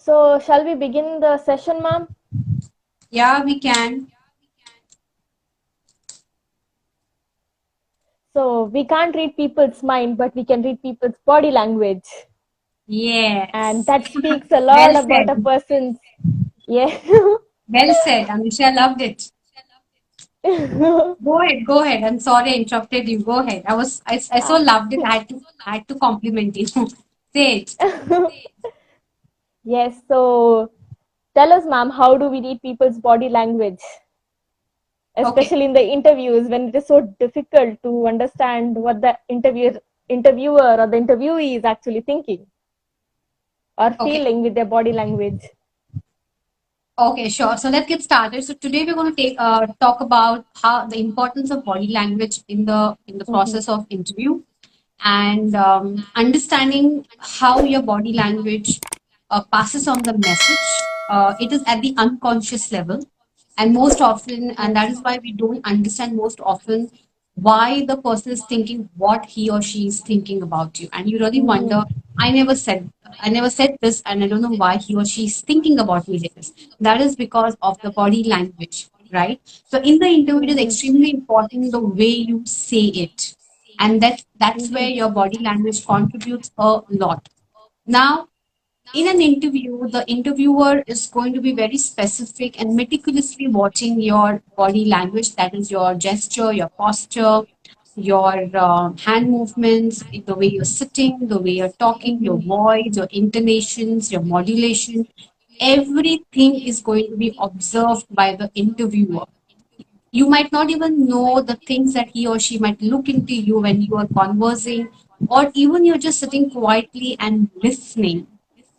So, shall we begin the session, ma'am? Yeah, we can. So, we can't read people's mind, but we can read people's body language. And Yes. that speaks a Well lot about a said. person's. Yeah. Well said. Amisha loved it. Go ahead. I'm sorry I interrupted you. Go ahead. I so loved it. I had to compliment you. Say it. Yes. So, tell us, ma'am, how do we read people's body language? Okay. Especially in the interviews when it is so difficult to understand what the interviewer or the interviewee is actually thinking or Okay. feeling with their body language. Okay, sure. So let's get started. So today we're going to talk about how the importance of body language in the Mm-hmm. process of interview, and understanding how your body language passes on the message. It is at the unconscious level, and most often, and Yes. that is why we don't understand most often why the person is thinking what he or she is thinking about you, and you really wonder. Mm-hmm. I never said this, and I don't know why he or she is thinking about me like this. That is because of the body language, right? So in the interview, it is Mm-hmm. extremely important the way you say it, and that's where Mm-hmm. your body language contributes a lot. Now, in an interview, the interviewer is going to be very specific and meticulously watching your body language, that is your gesture, your posture, your hand movements, the way you're sitting, the way you're talking, your Mm-hmm. voice, your intonations, your modulation. Everything is going to be observed by the interviewer. You might not even know the things that he or she might look into you when you are conversing, or even you're just sitting quietly and listening.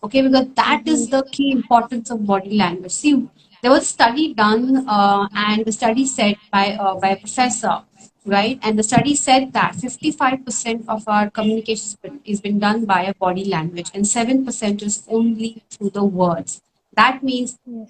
Okay, because that is Mm-hmm. the key importance of body language. See, there was a study done, and the study said by a professor, right? And the study said that 55% of our communication is been done by a body language, and 7% is only through the words. That means Yes.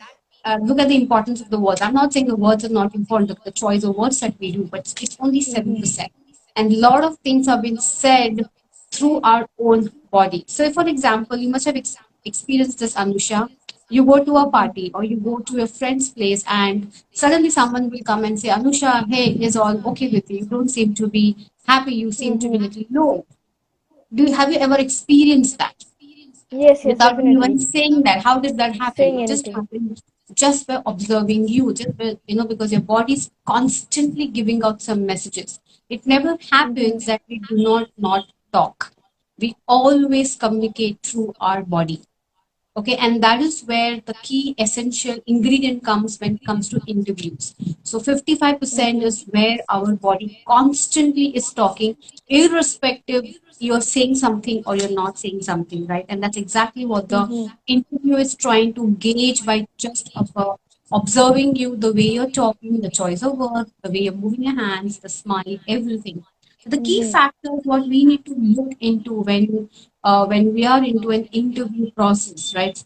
look at the importance of the words. I'm not saying the words are not important, look at the choice of words that we do, but it's only Mm-hmm. 7%. And a lot of things have been said through our own body. So, if, for example, you must have experienced this, Anusha. You go to a Mm-hmm. party or you go to a friend's place, and suddenly someone will come and say, Anusha, hey, is all okay with you? You don't seem to be happy, you seem to be Mm-hmm. little low. Have you ever experienced that? Yes, yes, Without you even definitely. saying that. How did that happen? Saying It just anything. happened just by observing you, just by, because your body's constantly giving out some messages. It never Mm-hmm. happens that we do not talk. We always communicate through our body. Okay, and that is where the key essential ingredient comes when it comes to interviews. So 55% Mm-hmm. is where our body constantly is talking, irrespective you're saying something or you're not saying something, right? And that's exactly what the Mm-hmm. interview is trying to gauge by just observing you, the way you're talking, the choice of words, the way you're moving your hands, the smile, everything. The key Mm-hmm. factors what we need to look into when we are into an interview process, right?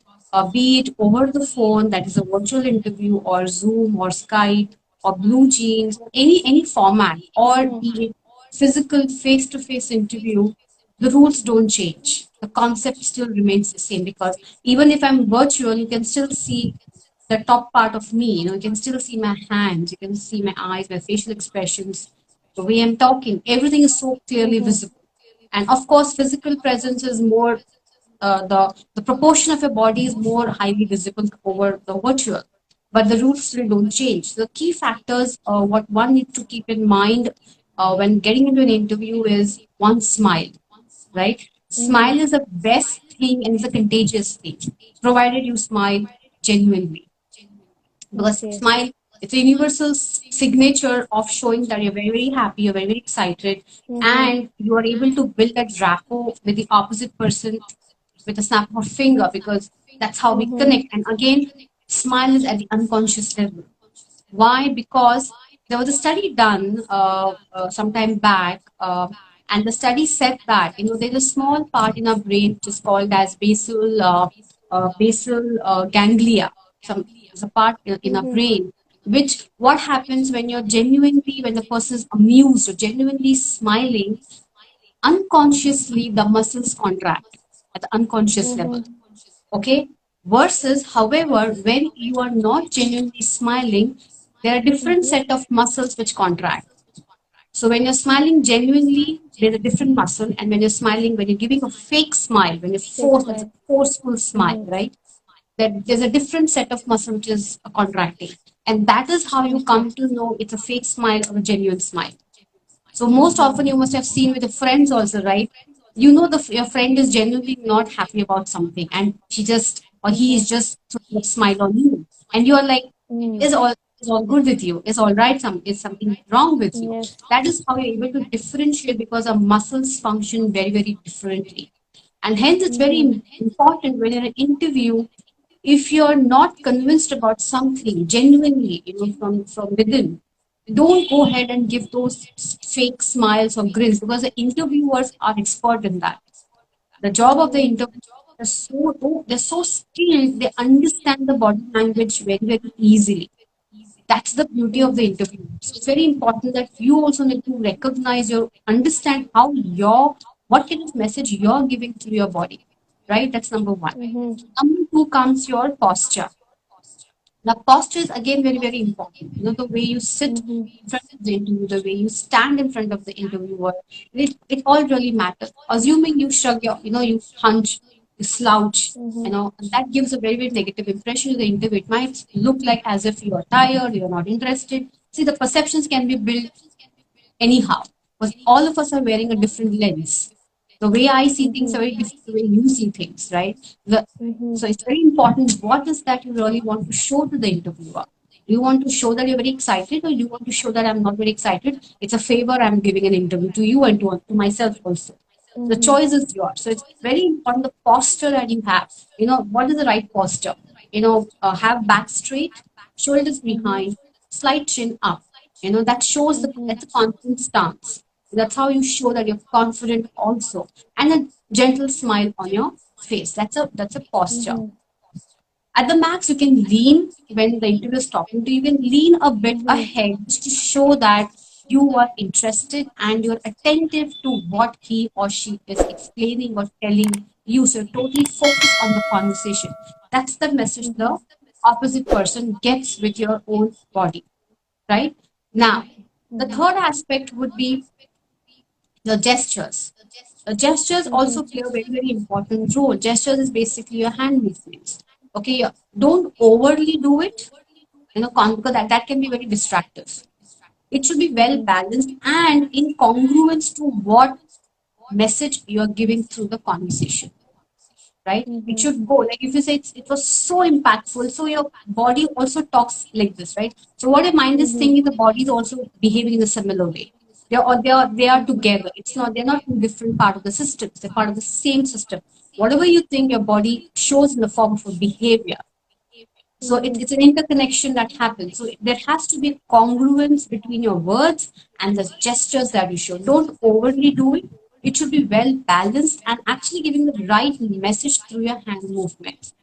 Be it over the phone, that is a virtual interview, or Zoom, or Skype, or Blue Jeans, any format, or Mm-hmm. be it physical face-to-face interview, the rules don't change. The concept still remains the same because even if I'm virtual, you can still see the top part of me. You can still see my hands, you can see my eyes, my facial expressions, the way I'm talking. Everything is so clearly Mm-hmm. visible. And of course, physical presence is more, the proportion of your body is more highly visible over the virtual. But the rules still don't change. The key factors, what one needs to keep in mind when getting into an interview is one, smile, right? Mm-hmm. Smile is the best thing and is a contagious thing, provided you smile genuinely. Because Okay. smile, it's a universal signature of showing that you're very, very happy, you're very, very excited, Mm-hmm. and you are able to build that rapport with the opposite person with a snap of a finger, because that's how we Mm-hmm. connect. And again, smile is at the unconscious level. Why? Because there was a study done some time back, and the study said that there's a small part in our brain which is called as basal ganglia. There's a part in our Mm-hmm. brain which what happens when you're genuinely, when the person is amused or genuinely smiling, unconsciously the muscles contract at the unconscious level. Mm-hmm. Okay, Versus, however, when you are not genuinely smiling, there are different set of muscles which contract. So when you're smiling genuinely, there's a different muscle, and when you're smiling, when you're giving a fake smile, when you Fake force, that's a smile. forceful smile, Mm-hmm. right? That there's a different set of muscle which is contracting, and that is how you Mm-hmm. come to know it's a fake smile or a genuine smile. So most often you must have seen with your friends also, right? You know your friend is genuinely not happy about something, and she just or he is Mm-hmm. just throwing a smile on you, and you are like, Mm. is all good with you? Is all right? Is something wrong with you? Yes. That is how you're able to differentiate because our muscles function very very differently, and hence it's very Mm-hmm. important when you're in an interview. If you're not convinced about something genuinely, from within, don't go ahead and give those fake smiles or grins because the interviewers are expert in that. The job of the Mm-hmm. interviewer, they're so skilled, they understand the body language very, very easily. That's the beauty of the Mm-hmm. interview. So it's very important that you also need to recognize understand how what kind of message you're giving through your body, right? That's number one. Mm-hmm. Number two comes your posture. Now, posture is again very, very important. The way you sit Mm-hmm. in front of the interview, the way you stand in front of the interviewer, it all really matters. Assuming you shrug you hunch, you slouch, Mm-hmm. and that gives a very, very negative impression to the interview. It might look like as if you're tired, you're not interested. See, the perceptions can be built anyhow, because all of us are wearing a different lens. The way I see things are Mm-hmm. very different the way you see things, right? Mm-hmm. So it's very important. What is that you really want to show to the interviewer? Do you want to show that you're very excited, or do you want to show that I'm not very excited? It's a favor I'm giving an interview to you and to myself also. The Mm-hmm. choice is yours. So it's very important the posture that you have. What is the right posture? Have back straight, shoulders Mm-hmm. behind, slight chin up. That shows Mm-hmm. that's a confident stance. That's how you show that you're confident also, and a gentle smile on your face. That's a posture. Mm-hmm. At the max, you can lean when the interviewer is talking to you. You can lean a bit Mm-hmm. ahead just to show that you are interested and you're attentive to what he or she is explaining or telling you. So totally focus on the conversation. That's the message the opposite person gets with your own body, right? Now, the Mm-hmm. third aspect would be the gestures. The gestures Mm-hmm. also play a very, very important role. Gestures is basically your hand movements. Okay, don't overly do it, because that can be very distractive. It should be well Mm-hmm. balanced and in congruence to what message you're giving through the conversation, right? It Mm-hmm. should go like if you say it was so impactful, so your body also talks like this, right? So what your mind is Mm-hmm. thinking, the body is also behaving in a similar way. They are together. They're not two different part of the systems. They're part of the same system. Whatever you think, your body shows in the form of a behavior. So Mm-hmm. it's an interconnection that happens. So there has to be congruence between your words and the gestures that you show. Don't overly do it. It should be well balanced and actually giving the right message through your hand movements.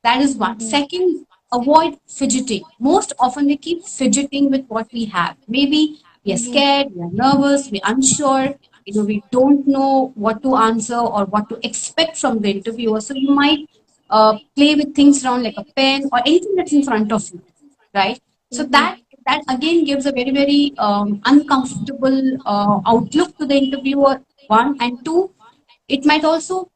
That is one. Mm-hmm. Second, avoid fidgeting. Most often we keep fidgeting with what we have. Maybe we are Mm-hmm. scared, we are nervous, we're unsure, we don't know what to answer or what to expect from the interviewer. So you might play with things around like a pen or anything that's in front of you, right? So Mm-hmm. that again gives a very, very uncomfortable outlook to the interviewer, one, and two, it might also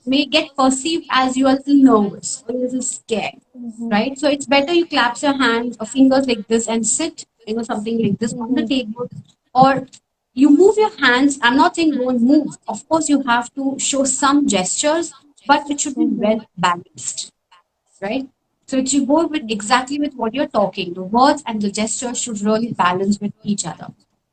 may get perceived as you are a little nervous or you're a little scared, Mm-hmm. right? So it's better you clap your hands or fingers like this and sit, something like this on the Mm-hmm. table, or you move your hands. I'm not saying don't move. Of course, you have to show some gestures, but it should be Mm-hmm. well balanced, right? So it should go with Mm-hmm. exactly with what you're talking. The words and the gestures should really balance with each other.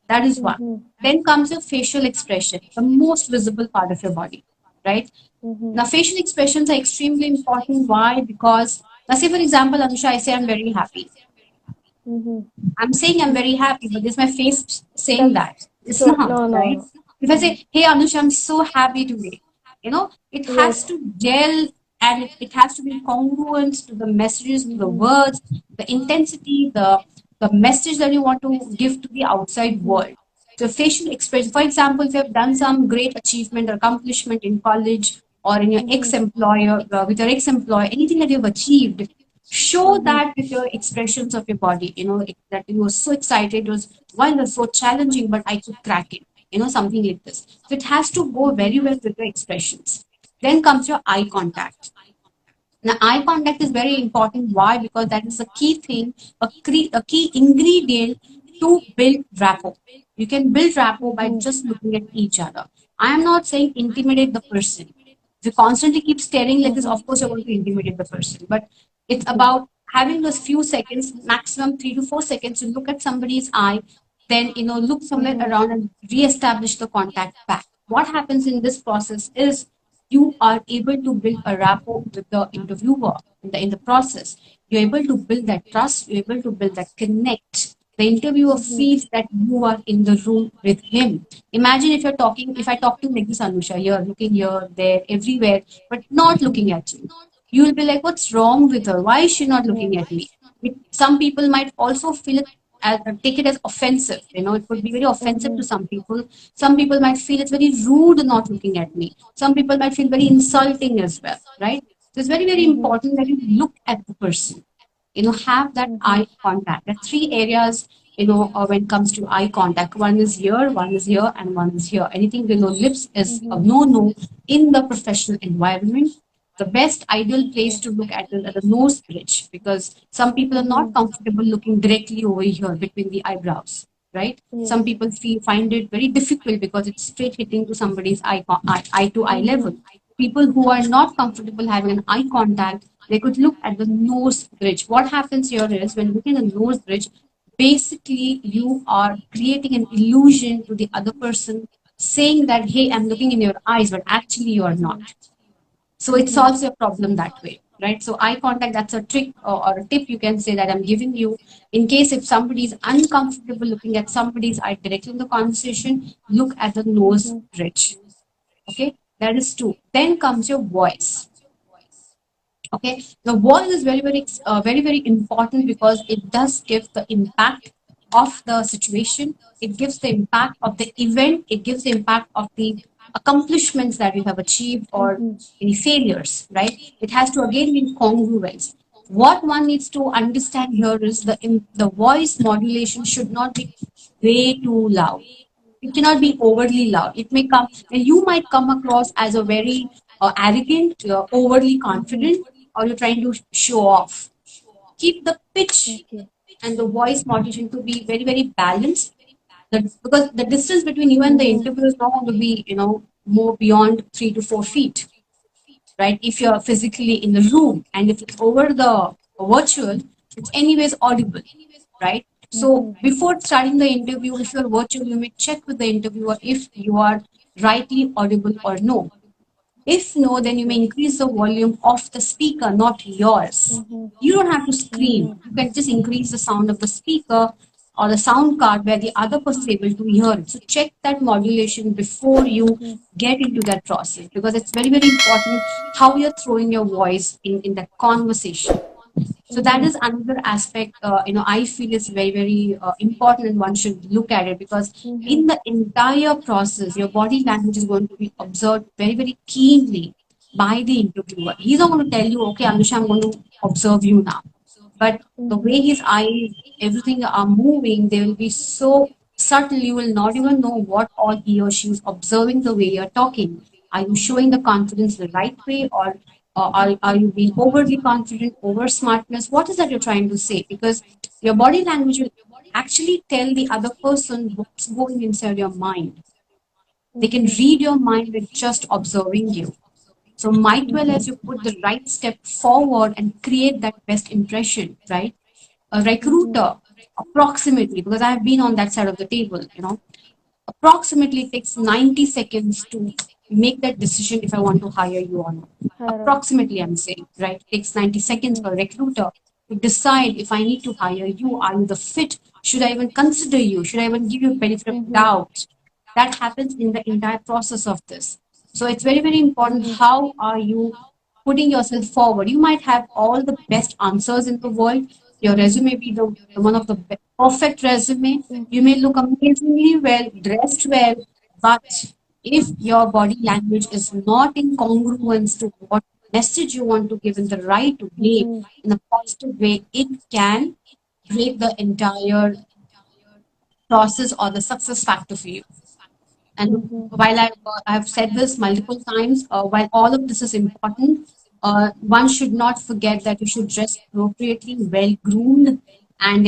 That is one. Mm-hmm. Then comes your facial expression, the most visible part of your body, right? Mm-hmm. Now, facial expressions are extremely important. Why? Because, now, say for example, Anusha, I say I'm very happy. Mm-hmm. I'm saying I'm very happy, but is my face saying That's that? It's so not, no, no, right? no. If I Mm-hmm. say, hey Anusha, I'm so happy today, it has Yes. to gel and it has to be congruent to the messages, to the Mm-hmm. words, the intensity, the message that you want to give to the outside Mm-hmm. world. So facial expression, for example, if you have done some great achievement or accomplishment in college, or in your Mhm. ex-employer, with your ex-employer, anything that you've achieved, show Mhm. that with your expressions of your body, that you were so excited, it was, while it was so challenging, but I could crack it, something like this. So it has to go Mhm. very well with your expressions. Then comes your eye contact. Now, eye contact is very important. Why? Because that is a key thing, a key ingredient to build rapport. You can build rapport by Mhm. just looking at each other. I am not saying intimidate the person. If you constantly keep staring like this, Mhm. of course you're going to intimidate the person. But it's Mhm. about having those few seconds, maximum 3 to 4 seconds, to look at somebody's eye, then look somewhere Mhm. around and re-establish the contact back. What happens in this process is you are able to build a rapport with the interviewer in the process. You're able to build that trust, you're able to build that connect. The interviewer Mhm. feels that you are in the room with him. Imagine if I talk to you like this, Anusha, you're looking here, there, everywhere, but not looking at you. You will be like, what's wrong with her? Why is she not looking Yes. at me? Some people might also feel it as, take it as offensive. It could be very offensive Mhm. to some people. Some people might feel it's very rude not looking at me. Some people might feel very insulting as well, right? So it's very, very Mhm. important that you look at the person, have that Mhm. eye contact. There are three areas, when it comes to eye contact. One is here, and one is here. Anything below lips is a Mhm. no-no in the professional environment. The best ideal place Okay. to look at the nose bridge, because some people are not Mhm. comfortable looking directly over here between the eyebrows, right? Some Yes. people find it very difficult because it's straight hitting to somebody's eye to eye Mhm. level. People who are not comfortable having an eye contact, they could look at the nose bridge. What happens here is, when looking at the nose bridge, basically you are creating an illusion to the other person, saying that, hey, I'm looking in your eyes, but actually you are Mhm. not. So it Mhm. solves your problem that way, right? So eye contact, that's a trick, or a tip, you can say, that I'm giving you, in case if somebody is uncomfortable looking at somebody's eye directly in the conversation, look at the nose Mhm. bridge. Okay, that is two. Then comes your voice. Okay, the voice is very, very important, because it does give the impact of the situation, it gives the impact of the event, it gives the impact of the accomplishments that you have achieved, or Mhm. any failures, right? It has to again be congruent. What one needs to understand here is the voice modulation should not be way too loud. It cannot be overly loud. It may come, and you might come across as a very arrogant, overly Mhm. confident, or you're trying to show off. Keep the pitch Okay. and the voice modulation to be very, very balanced. Because the distance between you and the Mhm. interviewer is not going to be, more beyond 3 to 4 feet, right? If you're physically in the room, and if it's over the virtual, it's anyways audible, right? So Mhm. before starting the interview, if you're virtual, you may check with the interviewer if you are rightly audible or no. If no, then you may Okay. increase the volume of the speaker, not yours. Mhm. You don't have to scream. Mhm. You can just increase the sound of the speaker or the sound card where the other person is able to hear it. So check that modulation before you Mhm. get into that process, because it's very, very important how you're throwing your voice in that conversation. So that Mhm. is another aspect, I feel is very, very important, and one should look at it, because Mhm. in the entire process, your body language is going to be observed very, very keenly by the interviewer. He's not going to tell you, okay, Anusha, I'm going to observe you now. But the Mhm. way his eyes, everything are moving, they will be so subtle, you will not even know what all he or she is observing the way you're talking. Are you showing the confidence the right way, or are you being overly confident, over smartness? What is that you're trying to say? Because your body language will actually tell the other person what's going inside your mind. They can Mhm. read your mind with just observing you. So might well, as Mhm. you put the right step forward and create that best impression, right? A Mhm. recruiter, approximately, because I have been on that side of the table, approximately it takes 90 seconds to make that decision if I want to hire you or not. Hello. Approximately, I'm saying, right? It takes 90 seconds Mhm. for a recruiter to decide if I need to hire you. Are you the fit? Should I even consider you? Should I even give you benefit of Mhm. doubt? That happens in the entire process of this. So it's very, very important. Mhm. How are you putting yourself forward? You might have all the best answers in the world. Your resume be the one of the perfect resume. Mhm. You may look amazingly well, dressed well, but If your body language is not in congruence to what message you want to give in the right way, Mm-hmm. in a positive way, it can break the entire process or the success factor for you. And Mm-hmm. while I've said this multiple times, while all of this is important, one should not forget that you should dress appropriately, well groomed, and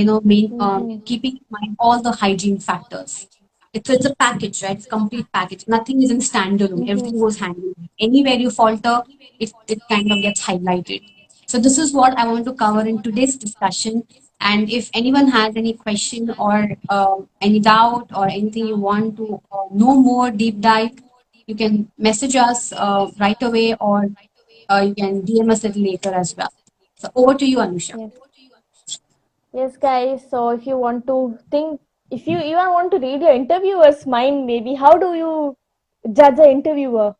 Mm-hmm. keeping in mind all the hygiene factors. It's a package, right? It's a complete package. Nothing is in standalone. Mm-hmm. Everything goes hand in hand. Anywhere you falter, it kind of gets highlighted. So this is what I want to cover in today's discussion. And if anyone has any question or any doubt or anything you want to know more deep dive, you can message us right away, or you can DM us a little later as well. So over to you, Anusha. Yes. Yes, guys. So if you want to think, if you even want to read your interviewer's mind, maybe how do you judge an interviewer?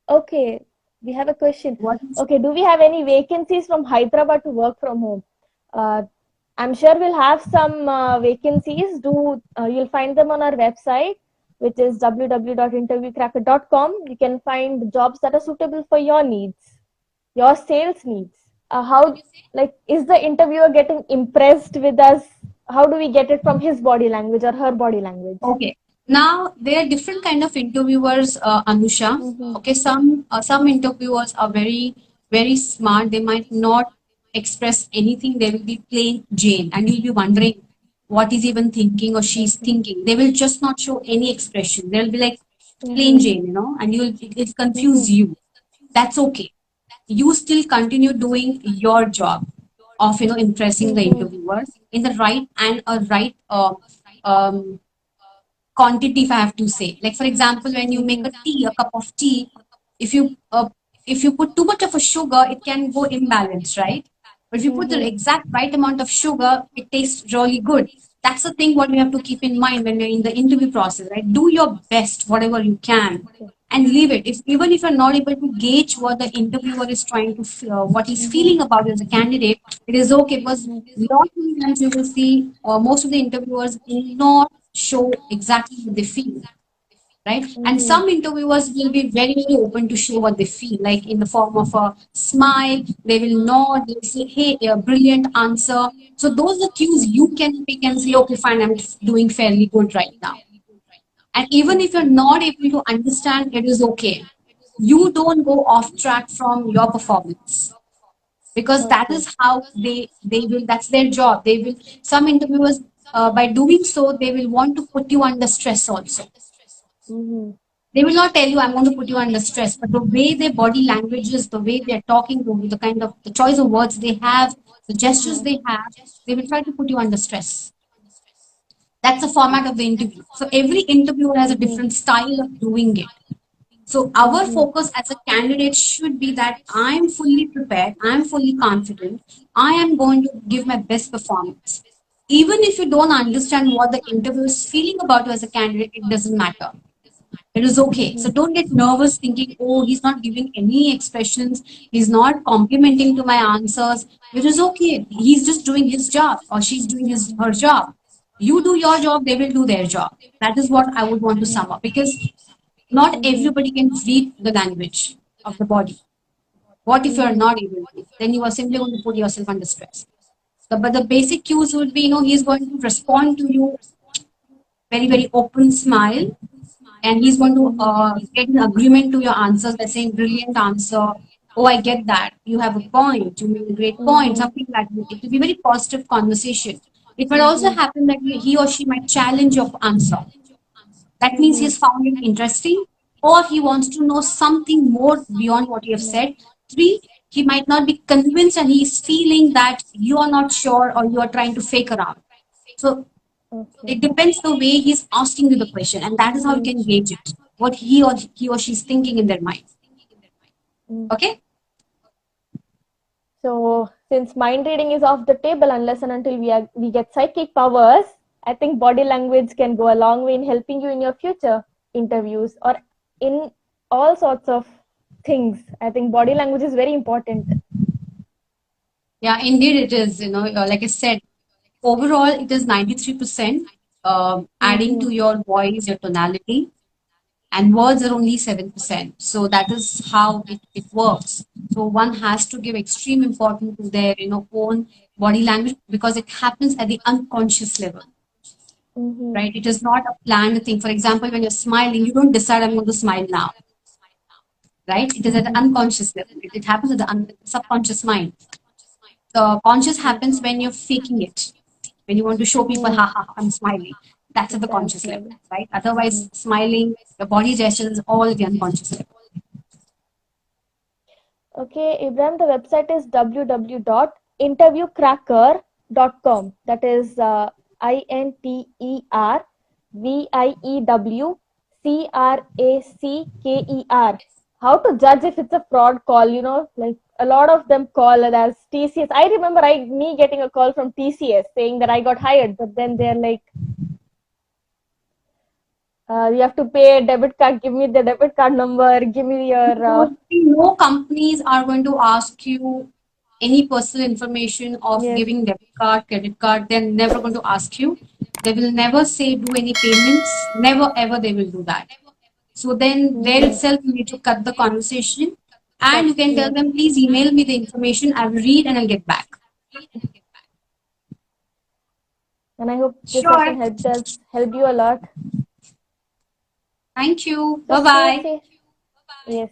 Okay, we have a question. What is Okay, do we have any vacancies from Hyderabad to work from home? Uh, I'm sure we'll have some vacancies. You'll find them on our website, which is www.interviewcracker.com. You can find jobs that are suitable for your needs, your sales needs. How, like, is the interviewer getting impressed with us? How do we get it from his body language or her body language? okay? Now there are different kind of interviewers, Anusha. Mm-hmm. Okay, some interviewers are very smart. They might not express anything. They will be plain Jane, and you'll be wondering what is even thinking or she's Okay. thinking. They will just not show any expression. They'll be like plain Mm-hmm. Jane, and it'll Mm-hmm. confuse you. That's okay. You still continue doing your job of impressing the Mm-hmm. interviewer in the right and a right um, quantity, if I have to say. Like for example, when you make Mm-hmm. a cup of tea, if you put too much of a sugar, it can go imbalanced, right? But if you put the Mm-hmm. exact right amount of sugar, it tastes really good. That's the thing what we have to keep in mind when you're in the interview process, right? Do your best, whatever you can, and leave it. If even if you're not able to gauge what the interviewer is trying to, what he's Mm-hmm. feeling about you as a candidate, it is okay because Mm-hmm. lot many times you will see most of the interviewers will not show exactly what they feel, right? And Mm-hmm. some interviewers will be very open to show what they feel, like in the form of a smile. They will nod. They will say, "Hey, a brilliant answer." So those are cues you Mm-hmm. can pick and say, "Okay, fine, I'm doing fairly good right now." And even if you're Okay. not able to understand, it is okay. You don't go off track from your performance because that Okay. is how they will. That's their job. They will. Some interviewers, by doing so, they will want to put you under stress also. Mm-hmm. They will not tell you, I'm going to put you under stress, but the way their body language is, the way they're talking to you, the kind of the choice of words they have, the gestures Mm-hmm. they have, they will try to put you under stress. That's the format of the interview. So every interviewer has a Mm-hmm. different style of doing it. So our Mm-hmm. focus as a candidate should be that I'm fully prepared, I'm fully confident, I am going to give my best performance. Even if you don't understand what the interviewer is feeling about you as a candidate, it doesn't matter. It is okay. So Mm-hmm. don't get nervous thinking, oh, he's not giving any expressions. He's not complimenting to my answers. It is okay. He's just doing his job or she's doing her job. You do your job, they will do their job. That is what I would want to sum up because not Mm-hmm. everybody can read the language of the body. What if you're Mm-hmm. not able to? Then you are simply going to put yourself under stress. But the basic cues would be, he's going to respond to you very open smile, and he's going to Mm-hmm. get an agreement to your answers by saying brilliant answer. Oh, I get that, you have a point, you made a great point, Mm-hmm. something like that. It will be very positive conversation. It might also Mm-hmm. happen that he or she might challenge your answer. That means Mm-hmm. he's found it interesting, or he wants to know something more beyond what you have Yeah. said. Three, he might not be convinced and he's feeling that you are not sure or you are trying to fake around. So Okay. it depends the way he's asking you the question, and that is how you Mm-hmm. can gauge it. What he or she's thinking in their mind. Mm. Okay? So, since mind reading is off the table unless and until we get psychic powers, I think body language can go a long way in helping you in your future interviews or in all sorts of things. I think body language is very important. Yeah, indeed it is. Like I said, overall it is 93% adding Mm-hmm. to your voice, your tonality. and words are only 7%. So that is how it works. So one has to give extreme importance to their own body language because it happens at the unconscious level, Mm-hmm. right? It is not a planned thing. For example, when you're smiling, you don't decide I'm going to smile now, right? It is at the Mm-hmm. unconscious level. It happens at the subconscious mind. The conscious happens Yes. when you're faking it, when you want to show people, ha Mm. ha, I'm smiling. That's at the That I'm conscious level, smiling. right? Mm-hmm. Otherwise, smiling, your body gestures is all at the unconscious level. Okay, Ibrahim, the website is www.interviewcracker.com. That is interviewcracker. How to judge if it's a fraud call? Like a lot of them call it as TCS. I remember me getting a call from TCS saying that I got hired, but then they're like, you have to pay a debit card. Give me the debit card number. Give me your. No companies are going to ask you any personal information of Yes. giving debit card, credit card. They're never going to ask you. They will never say do any payments. Never ever they will do that. So then there Mm-hmm. itself you need to cut the conversation and you can tell Yes. them please email me the information. I will read and I'll get back. And I hope this Sure. session helped you a lot. Thank you. So Bye stay bye. safe. Yes.